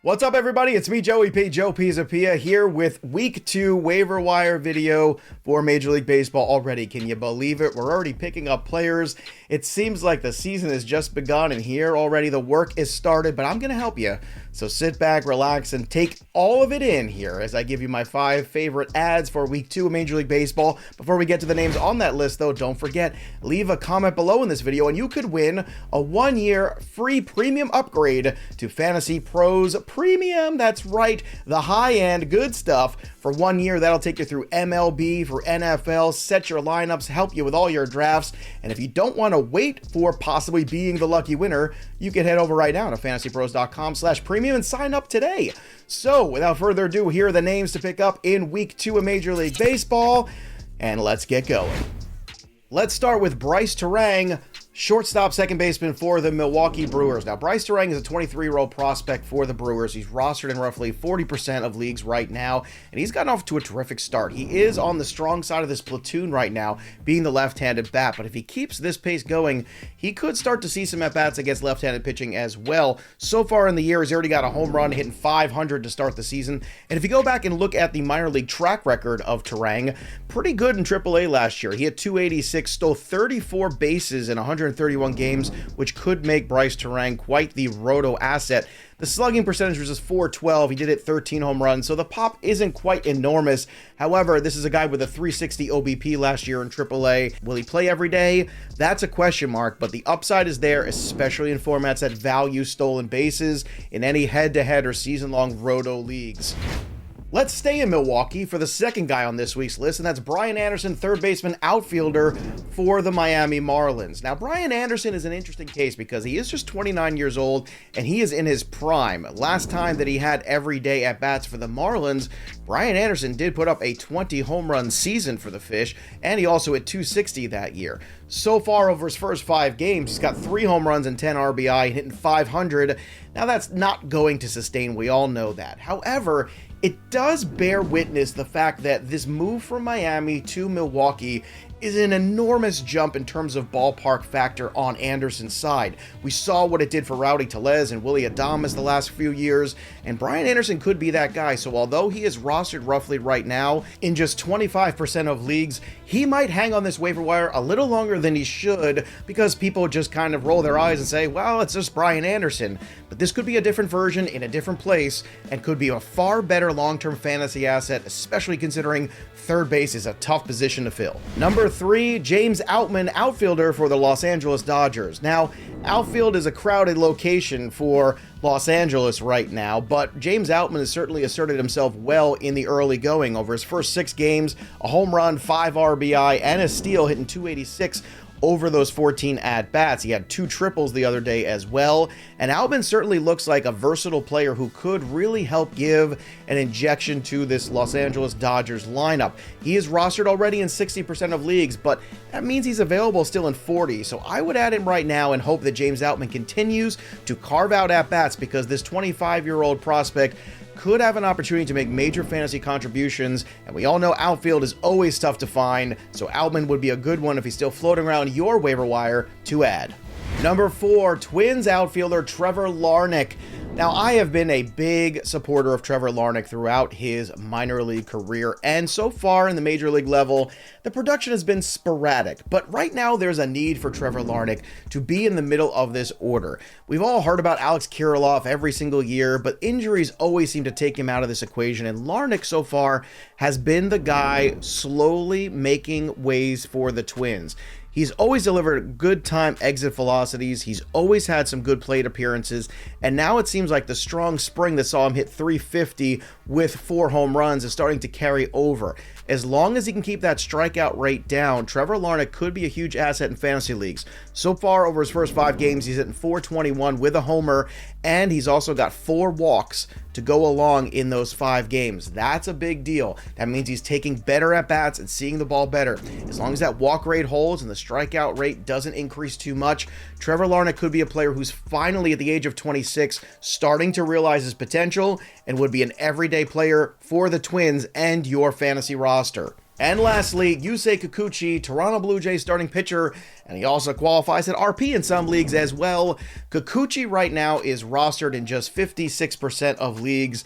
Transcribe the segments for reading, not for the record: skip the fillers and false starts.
What's up, everybody? It's me, Joey P. Joe Pizzapia, here with Week 2 waiver wire video for Major League Baseball already. Can you believe it? We're already picking up players. It seems like the season has just begun, and here already the work is started, but I'm going to help you. So sit back, relax, and take all of it in here as I give you my 5 favorite ads for Week 2 of Major League Baseball. Before we get to the names on that list, though, don't forget, leave a comment below in this video, and you could win a 1-year free premium upgrade to FantasyPros Premium. That's right, the high-end good stuff. For 1 year, that'll take you through MLB, for NFL, set your lineups, help you with all your drafts. And if you don't want to wait for possibly being the lucky winner, you can head over right now to fantasypros.com/premium and sign up today. So without further ado, here are the names to pick up in Week 2 of Major League Baseball, and let's get going. Let's start with Bryce Turang, shortstop, second baseman for the Milwaukee Brewers. Now, Bryce Turang is a 23-year-old prospect for the Brewers. He's rostered in roughly 40% of leagues right now, and he's gotten off to a terrific start. He is on the strong side of this platoon right now, being the left-handed bat, but if he keeps this pace going, he could start to see some at-bats against left-handed pitching as well. So far in the year, he's already got a home run, hitting .500 to start the season, and if you go back and look at the minor league track record of Turang, pretty good in AAA last year. He had .286, stole 34 bases in 131 games, which could make Bryce Turang quite the roto asset. The slugging percentage was just .412. He did hit 13 home runs, so the pop isn't quite enormous. However, this is a guy with a .360 OBP last year in AAA. Will he play every day? That's a question mark, but the upside is there, especially in formats that value stolen bases in any head-to-head or season-long roto leagues. Let's stay in Milwaukee for the second guy on this week's list, and that's Brian Anderson, third baseman outfielder for the Miami Marlins. Now, Brian Anderson is an interesting case because he is just 29 years old, and he is in his prime. Last time that he had everyday at-bats for the Marlins, Brian Anderson did put up a 20 home run season for the Fish, and he also hit .260 that year. So far, over his first 5 games, he's got 3 home runs and 10 RBI, hitting .500. Now, that's not going to sustain. We all know that. However, it does bear witness the fact that this move from Miami to Milwaukee is an enormous jump in terms of ballpark factor on Anderson's side. We saw what it did for Rowdy Tellez and Willy Adames the last few years, and Brian Anderson could be that guy. So although he is rostered roughly right now in just 25% of leagues, he might hang on this waiver wire a little longer than he should because people just kind of roll their eyes and say, well, it's just Brian Anderson. But this could be a different version in a different place and could be a far better long-term fantasy asset, especially considering third base is a tough position to fill. Number 3, James Outman, outfielder for the Los Angeles Dodgers. Now, outfield is a crowded location for Los Angeles right now, but James Outman has certainly asserted himself well in the early going. Over his first 6 games, a home run, 5 RBI, and a steal, hitting .286 over those 14 at-bats. He had 2 triples the other day as well, and Outman certainly looks like a versatile player who could really help give an injection to this Los Angeles Dodgers lineup. He is rostered already in 60% of leagues, but that means he's available still in 40, so I would add him right now and hope that James Outman continues to carve out at-bats because this 25-year-old prospect could have an opportunity to make major fantasy contributions, and we all know outfield is always tough to find, so Outman would be a good one if he's still floating around your waiver wire to add. Number 4, Twins outfielder Trevor Larnach. Now, I have been a big supporter of Trevor Larnach throughout his minor league career, and so far in the major league level, the production has been sporadic. But right now, there's a need for Trevor Larnach to be in the middle of this order. We've all heard about Alex Kirilloff every single year, but injuries always seem to take him out of this equation, and Larnach so far has been the guy slowly making ways for the Twins. He's always delivered good time exit velocities. He's always had some good plate appearances. And now it seems like the strong spring that saw him hit .350 with 4 home runs is starting to carry over. As long as he can keep that strikeout rate down, Trevor Larnach could be a huge asset in fantasy leagues. So far, over his first 5 games, he's hitting .421 with a homer, and he's also got 4 walks to go along in those 5 games. That's a big deal. That means he's taking better at-bats and seeing the ball better. As long as that walk rate holds and the strikeout rate doesn't increase too much, Trevor Larnach could be a player who's finally, at the age of 26, starting to realize his potential and would be an everyday player for the Twins and your fantasy roster. And lastly, Yusei Kikuchi, Toronto Blue Jays starting pitcher, and he also qualifies at RP in some leagues as well. Kikuchi right now is rostered in just 56% of leagues.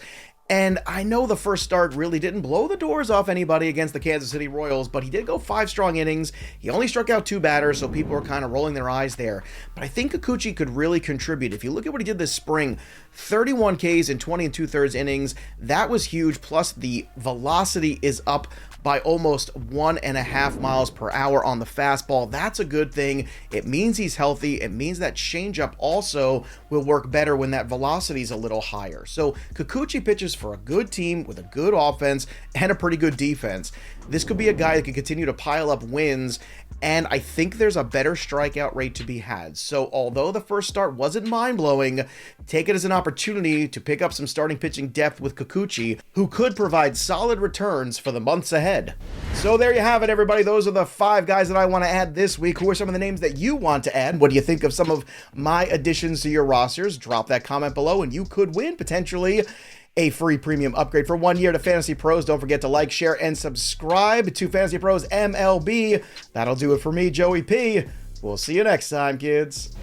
And I know the first start really didn't blow the doors off anybody against the Kansas City Royals, but he did go 5 strong innings. He only struck out 2 batters, so people were kind of rolling their eyes there. But I think Kikuchi could really contribute. If you look at what he did this spring, 31 Ks in 20 2/3 innings, that was huge. Plus, the velocity is up by almost 1.5 miles per hour on the fastball. That's a good thing. It means he's healthy. It means that changeup also will work better when that velocity is a little higher. So Kikuchi pitches for a good team with a good offense and a pretty good defense. This could be a guy that can continue to pile up wins, and I think there's a better strikeout rate to be had. So although the first start wasn't mind-blowing, take it as an opportunity to pick up some starting pitching depth with Kikuchi, who could provide solid returns for the months ahead. So there you have it, everybody. Those are the 5 guys that I want to add this week. Who are some of the names that you want to add? What do you think of some of my additions to your rosters? Drop that comment below, and you could win, potentially, a free premium upgrade for 1 year to Fantasy Pros. Don't forget to like, share, and subscribe to Fantasy Pros MLB. That'll do it for me, Joey P. We'll see you next time, kids.